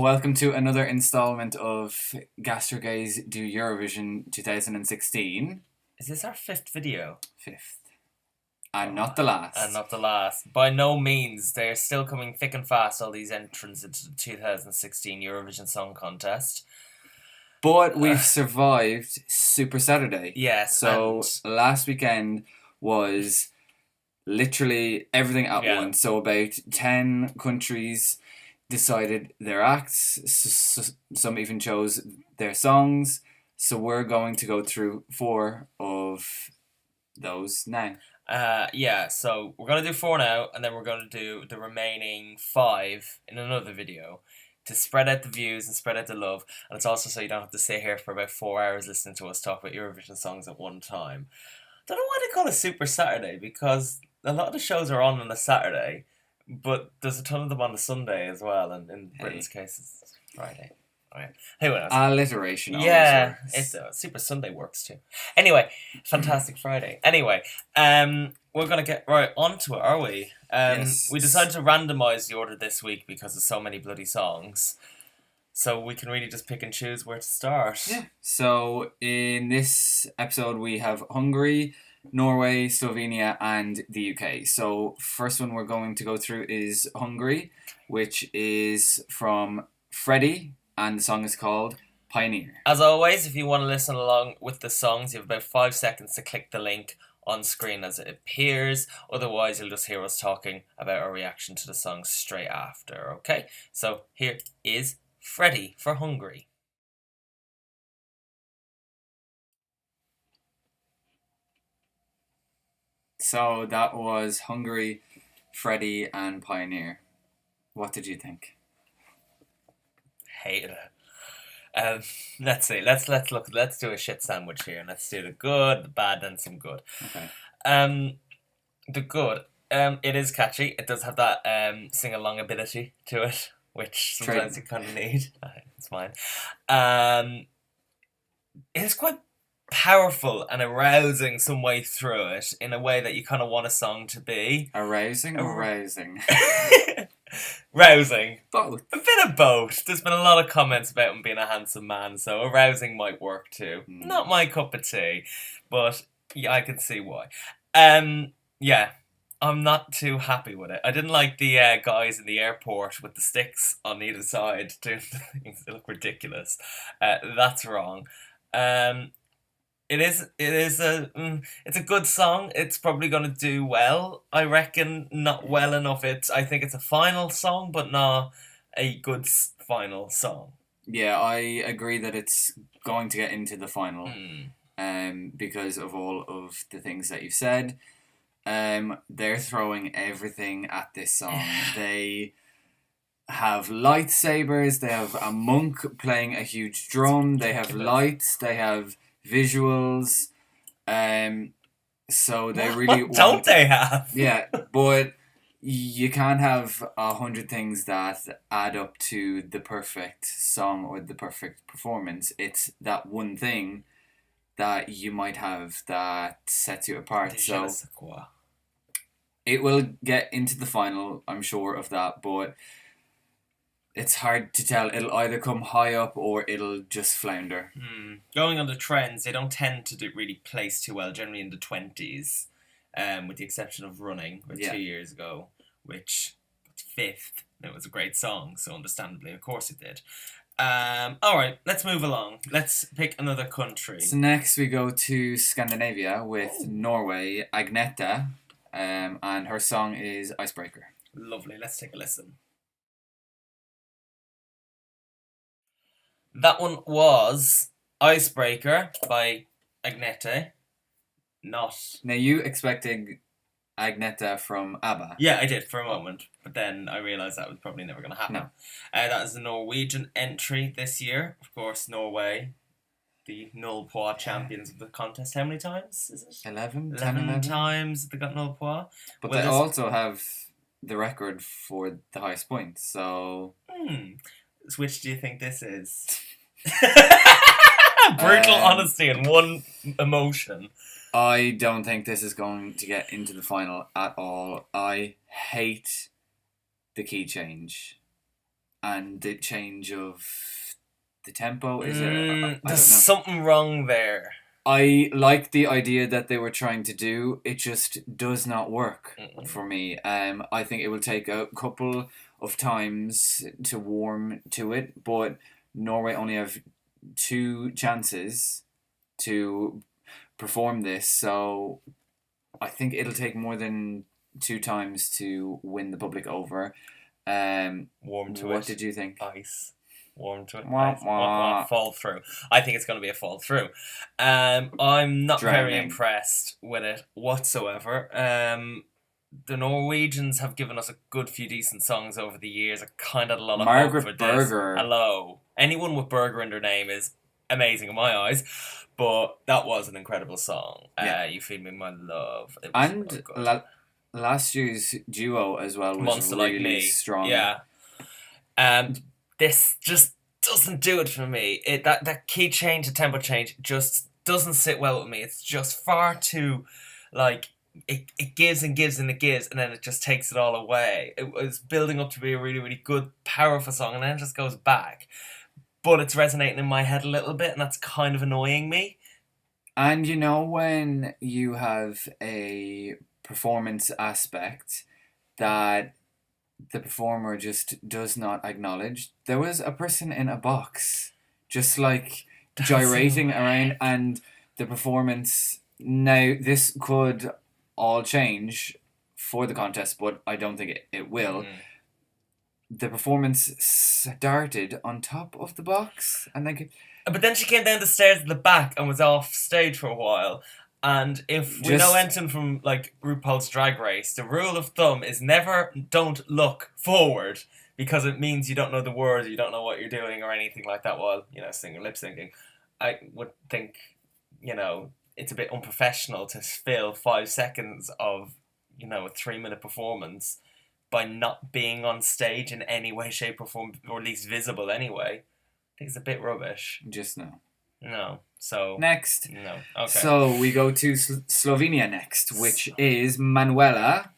Welcome to another installment of GastroGays do Eurovision 2016. Is this our fifth video? Fifth. And not the last. And not the last. By no means. They're still coming thick and fast, all these entrants into the 2016 Eurovision Song Contest. But we've survived Super Saturday. Yes. So last weekend was literally everything at once. So about 10 countries decided their acts. Some even chose their songs. So we're going to go through 4 of those now. So we're going to do 4 now, and then we're going to do the remaining 5 in another video to spread out the views and spread out the love. And it's also so you don't have to sit here for about 4 hours listening to us talk about Eurovision songs at one time. I don't know why they call it Super Saturday, because a lot of the shows are on a Saturday, but there's a ton of them on a Sunday as well, and in Britain's case it's Friday. Okay. Who knows? Alliteration. Yeah, it's Super Sunday works too. Anyway, Fantastic Friday. Anyway, we're gonna get right onto it, are we? Yes. We decided to randomise the order this week because there's so many bloody songs, so we can really just pick and choose where to start. Yeah. So in this episode we have Hungary, Norway, Slovenia, and the UK. So first one we're going to go through is Hungary, which is from Freddie, and the song is called Pioneer. As always, if you want to listen along with the songs, you have about 5 seconds to click the link on screen as it appears. Otherwise, you'll just hear us talking about our reaction to the song straight after, okay? So here is Freddie for Hungary. So that was Hungary, Freddie, and Pioneer. What did you think? Hated it. Let's see. Let's look. Let's do a shit sandwich here, and let's do the good, the bad, and some good. Okay. The good. It is catchy. It does have that sing along ability to it, which sometimes you kind of need. It's fine. It's quite powerful and arousing some way through it in a way that you kind of want a song to be. Arousing or rousing? Rousing. Both. A bit of both. There's been a lot of comments about him being a handsome man, so arousing might work too. Not my cup of tea, but yeah, I can see why. Yeah, I'm not too happy with it. I didn't like the guys in the airport with the sticks on either side doing things. They look ridiculous. That's wrong. It's a good song. It's probably going to do well. I reckon not well enough. I think it's a final song, but not a good final song. Yeah, I agree that it's going to get into the final. Because of all of the things that you've said. They're throwing everything at this song. They have lightsabers. They have a monk playing a huge drum. They have lights. They have visuals, so they really what don't they have? Yeah, but you can't have 100 things that add up to the perfect song or the perfect performance. It's that one thing that you might have that sets you apart. So it will get into the final, I'm sure of that, but it's hard to tell. It'll either come high up or it'll just flounder. Going on the trends, they don't tend to really place too well, generally in the 20s, with the exception of Running, 2 years ago, which was 5th. It was a great song, so understandably, of course it did. Alright, let's move along. Let's pick another country. So next we go to Scandinavia with Norway, Agnete, and her song is Icebreaker. Lovely, let's take a listen. That one was Icebreaker by Agnete. Now you expected Agnete from ABBA? Yeah, I did for a moment, but then I realised that was probably never going to happen. No. That is the Norwegian entry this year. Of course, Norway, the null pois champions of the contest. How many times is it? 11? 11 times they got null pois. But they also have the record for the highest points, so... Which do you think this is? Brutal honesty and one emotion. I don't think this is going to get into the final at all. I hate the key change. and the change of the tempo. Is it? There's I don't know. something wrong there. I like the idea that they were trying to do. It just does not work for Mm-mm. me. I think it will take a couple of times to warm to it, but Norway only have 2 chances to perform this, so I think it'll take more than 2 times to win the public over. Warm to what it. did you think? Ice. Warm to it. Wah, Ice. wah. Fall through. I think it's going to be a fall through. I'm not very Drowning. impressed with it whatsoever. The Norwegians have given us a good few decent songs over the years. I kind of had a lot of hope Margaret for this. Berger. Hello. Anyone with Berger in their name is amazing in my eyes, but that was an incredible song. Yeah. You Feed Me My Love. It was And good. last year's duo as well was Monster really Like Me. strong. Yeah. This just doesn't do it for me. That key change, the tempo change, just doesn't sit well with me. It's just far too, like, it gives and gives and it gives, and then it just takes it all away. It was building up to be a really, really good, powerful song, and then it just goes back. But it's resonating in my head a little bit, and that's kind of annoying me. And you know when you have a performance aspect that the performer just does not acknowledge. There was a person in a box just like gyrating around, and the performance. Now, this could all change for the contest, but I don't think it will. The performance started on top of the box, and like, But then she came down the stairs at the back and was off stage for a while. And if we know anything from like RuPaul's Drag Race, the rule of thumb is never don't look forward, because it means you don't know the words, you don't know what you're doing or anything like that while, singing, lip syncing. I would think, it's a bit unprofessional to fill 5 seconds of, a 3-minute performance by not being on stage in any way, shape, or form, or at least visible anyway. I think it's a bit rubbish. just no. No. So Next. no. Okay. So we go to Slovenia next, which is Manuella,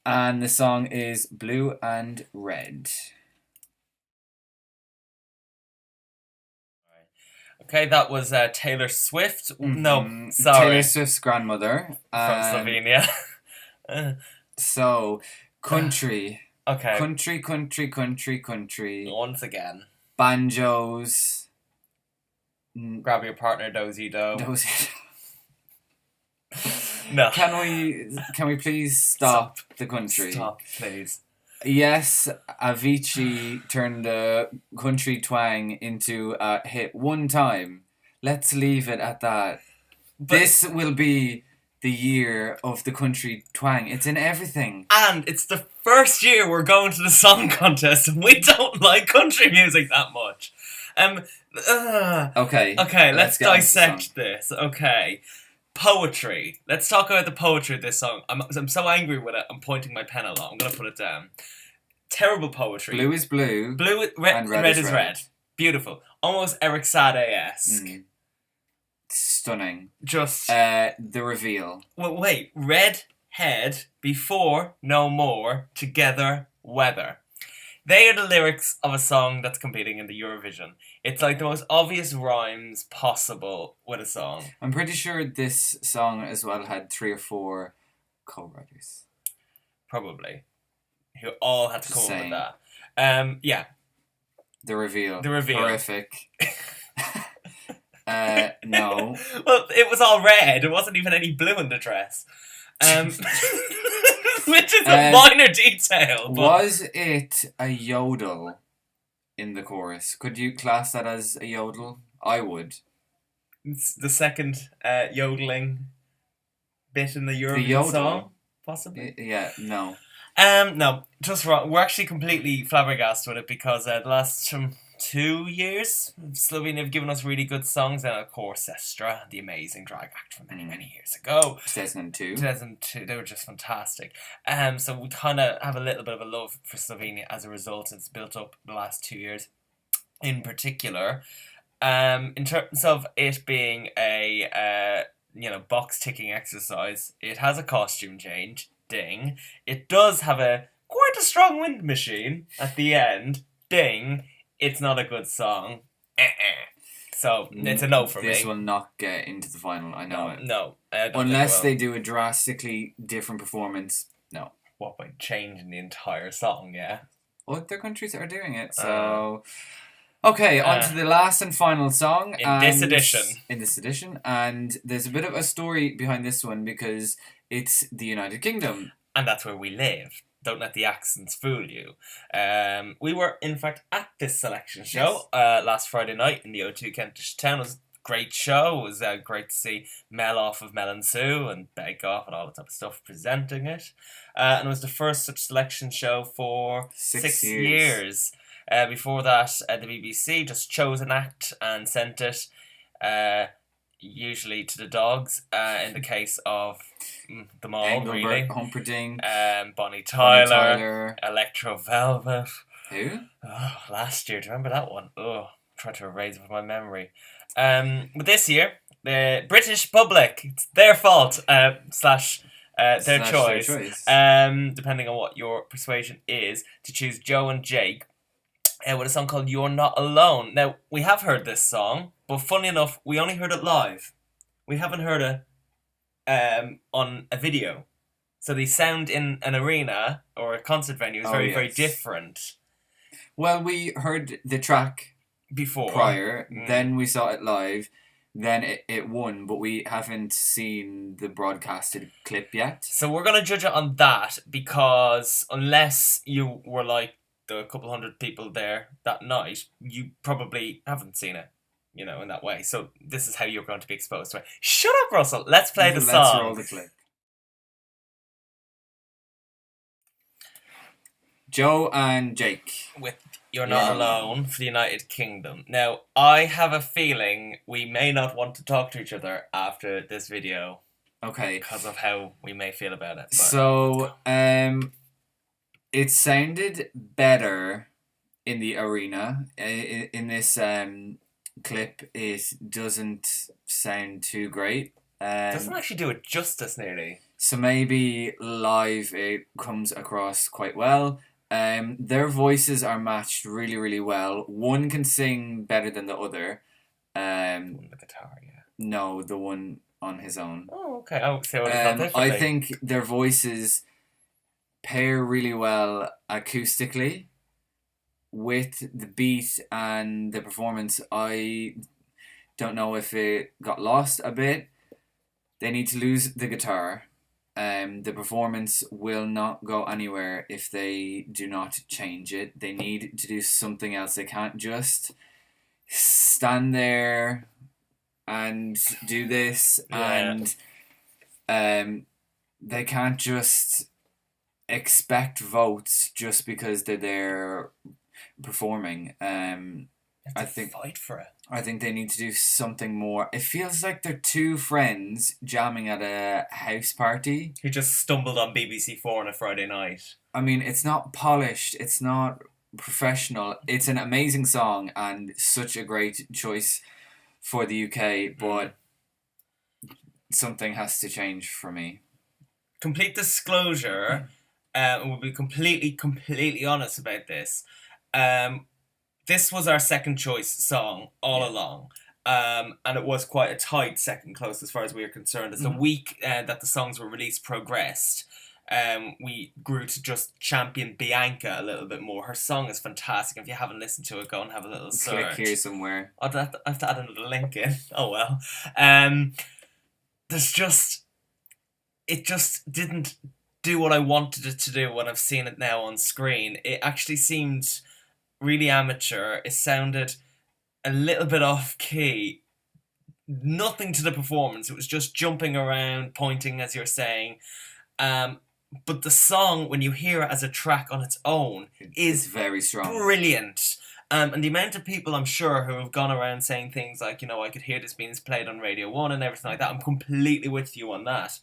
and the song is Blue and Red. Okay, that was Taylor Swift. Mm-hmm. No, sorry. Taylor Swift's grandmother. From Slovenia. So, country. Okay. Country. Once again. Banjos. Grab your partner, dozy do. Dozy. No. Can we please stop the country? Stop, please. Yes, Avicii turned the country twang into a hit one time. Let's leave it at that. But this will be the year of the country twang. It's in everything. And it's the first year we're going to the song contest, and we don't like country music that much. Okay, let's dissect this. Okay. Poetry. Let's talk about the poetry of this song. I'm so angry with it, I'm pointing my pen a lot. I'm going to put it down. Terrible poetry. Blue is blue. And red is red. Beautiful. Almost Eric Sade-esque. Stunning. Just... the reveal. Well, wait. Red head, before, no more, together, weather. They are the lyrics of a song that's competing in the Eurovision. It's like the most obvious rhymes possible with a song. I'm pretty sure this song as well had 3 or 4 co-writers. Probably. Who all had to come up with that. Yeah. The reveal. Horrific. No. Well, it was all red. There wasn't even any blue in the dress. Which is a minor detail. But... Was it a yodel in the chorus? Could you class that as a yodel? I would. It's the second yodeling bit in the Eurovision song, possibly. Yeah, no. No, just wrong. We're actually completely flabbergasted with it, because the last 2 years, Slovenia have given us really good songs, and of course Sestra, the amazing drag act from many years ago. 2002. They were just fantastic. So we kind of have a little bit of a love for Slovenia as a result. It's built up the last 2 years, in particular. In terms of it being a box ticking exercise, it has a costume change. Ding. It does have quite a strong wind machine at the end. Ding, it's not a good song. So it's a no for me. This will not get into the final. I know it. No, I don't Unless think it they do a drastically different performance. No. will. What, by changing the entire song? Yeah. Other countries are doing it, so. Okay, on to the last and final song. In this edition. And there's a bit of a story behind this one because it's the United Kingdom. And that's where we live. Don't let the accents fool you. We were, in fact, at this selection show last Friday night in the O2 Kentish Town. It was a great show. It was great to see Mel off of Mel and Sue and Bake Off and all that type of stuff presenting it. And it was the first such selection show for 6 years. Before that, the BBC just chose an act and sent it, usually to the dogs, in the case of them all, Engelbert really. Humperdinck, Bonnie Tyler, Electro Velvet. Who? Oh, last year, do you remember that one? Oh, trying to erase it from my memory. But this year, the British public, it's their fault, slash their choice, depending on what your persuasion is, to choose Joe and Jake with a song called You're Not Alone. Now, we have heard this song, but funny enough, we only heard it live. We haven't heard it on a video. So the sound in an arena or a concert venue is very different. Well, we heard the track before prior, then we saw it live, then it won, but we haven't seen the broadcasted clip yet. So we're going to judge it on that, because unless you were like the couple hundred people there that night, you probably haven't seen it, you know, in that way. So this is how you're going to be exposed to it. Shut up, Russell. Let's play the song. Let's roll the clip. Joe and Jake with You're Not Alone for the United Kingdom. Now, I have a feeling we may not want to talk to each other after this video. Okay. Because of how we may feel about it. But so, it sounded better in the arena. In this clip, it doesn't sound too great. Doesn't actually do it justice, nearly. So maybe live it comes across quite well. Their voices are matched really, really well. One can sing better than the other. The guitar, yeah. No, the one on his own. Oh, okay. Oh, so differently. I think their voices pair really well acoustically with the beat and the performance. I don't know if it got lost a bit. They need to lose the guitar. The performance will not go anywhere if they do not change it. They need to do something else. They can't just stand there and do this, and they can't just expect votes just because they're there performing. I think fight for it. I think they need to do something more. It feels like they're two friends jamming at a house party who just stumbled on BBC 4 on a Friday night. I mean, it's not polished, it's not professional. It's an amazing song and such a great choice for the UK, but something has to change for me. Complete disclosure, and we'll be completely honest about this. This was our second choice song all along. And it was quite a tight second close as far as we are concerned. As the week that the songs were released progressed, we grew to just champion Bianca a little bit more. Her song is fantastic. If you haven't listened to it, go and have a little search. Click here somewhere. I have to add another link in. Oh well. It just didn't do what I wanted it to do when I've seen it now on screen. It actually seemed really amateur. It sounded a little bit off key. Nothing to the performance. It was just jumping around, pointing as you're saying. But the song, when you hear it as a track on its own, is very strong, brilliant. And the amount of people, I'm sure, who have gone around saying things like, you know, I could hear this being played on Radio 1 and everything like that, I'm completely with you on that.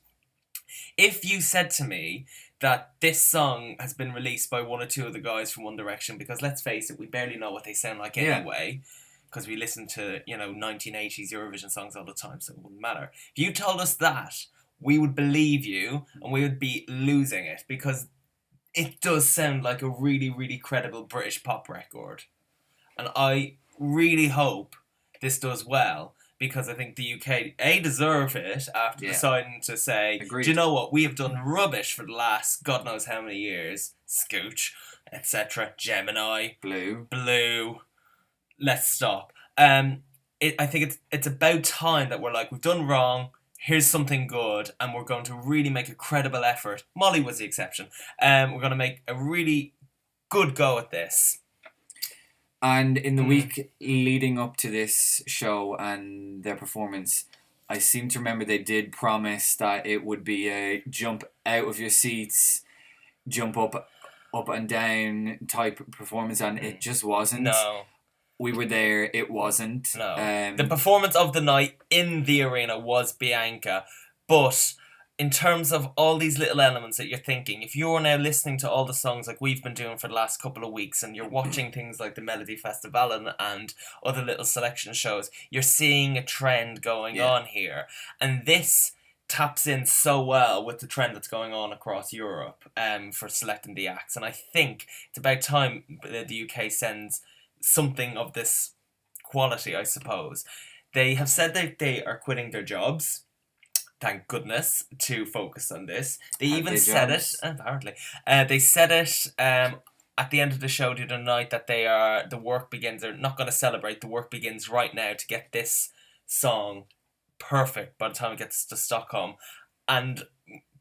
If you said to me that this song has been released by one or two of the guys from One Direction, because let's face it, we barely know what they sound like anyway, because we listen to, 1980s Eurovision songs all the time, so it wouldn't matter. If you told us that, we would believe you, and we would be losing it, because it does sound like a really, really credible British pop record. And I really hope this does well, because I think the UK, deserve it after deciding to say, Agreed. do you know what, we have done rubbish for the last God knows how many years, Scooch, etc., Gemini, Blue, let's stop. I think it's about time that we're like, we've done wrong, here's something good, and we're going to really make a credible effort. Molly was the exception. We're going to make a really good go at this. And in the week leading up to this show and their performance, I seem to remember they did promise that it would be a jump out of your seats, jump up and down type performance, and it just wasn't. No. We were there, it wasn't. No. The performance of the night in the arena was Bianca, but in terms of all these little elements that you're thinking, if you're now listening to all the songs like we've been doing for the last couple of weeks, and you're watching things like the Melody Festival and other little selection shows, you're seeing a trend going on here. And this taps in so well with the trend that's going on across Europe for selecting the acts. And I think it's about time the UK sends something of this quality, I suppose. They have said that they are quitting their jobs, thank goodness, to focus on this. They even said it, apparently. They said it at the end of the show the other night that the work begins, they're not going to celebrate, the work begins right now to get this song perfect by the time it gets to Stockholm. And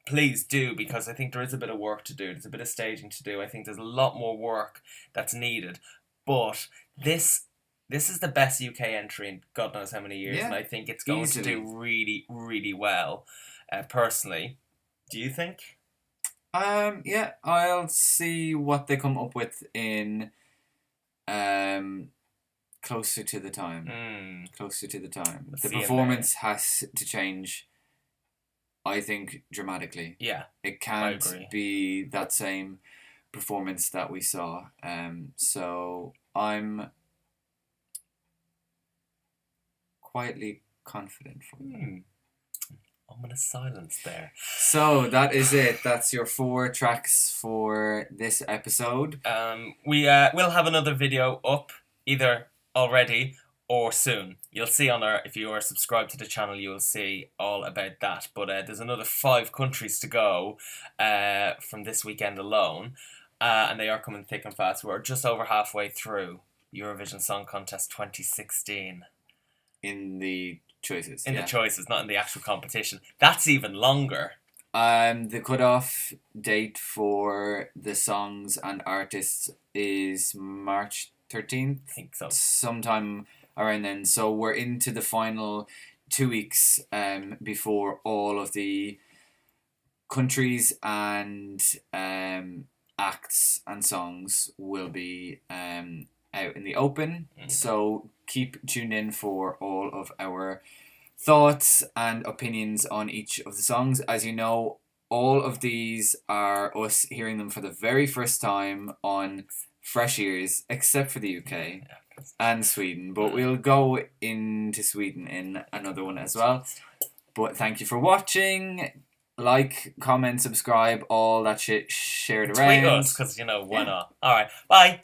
please do, because I think there is a bit of work to do, there's a bit of staging to do. I think there's a lot more work that's needed. But this is the best UK entry in God knows how many years, and I think it's going to do really, really well, personally. Do you think? Yeah, I'll see what they come up with in closer to the time. Closer to the time. The performance has to change, I think, dramatically. Yeah, it can't be that same performance that we saw. So I'm quietly confident for them. Ominous silence there. So that is it. That's your 4 tracks for this episode. We'll have another video up either already or soon. You'll see if you are subscribed to the channel, you'll see all about that. But there's another 5 countries to go from this weekend alone. And they are coming thick and fast. We're just over halfway through Eurovision Song Contest 2016. In the choices. In the choices, not in the actual competition. That's even longer. The cutoff date for the songs and artists is March 13th. I think so. Sometime around then. So we're into the final 2 weeks before all of the countries and acts and songs will be out in the open. So keep tuned in for all of our thoughts and opinions on each of the songs. As you know, all of these are us hearing them for the very first time on fresh ears, except for the UK and Sweden. But we'll go into Sweden in another one as well. But thank you for watching. Like, comment, subscribe, all that shit, share it around. Tweet us, because, why not? Alright, bye!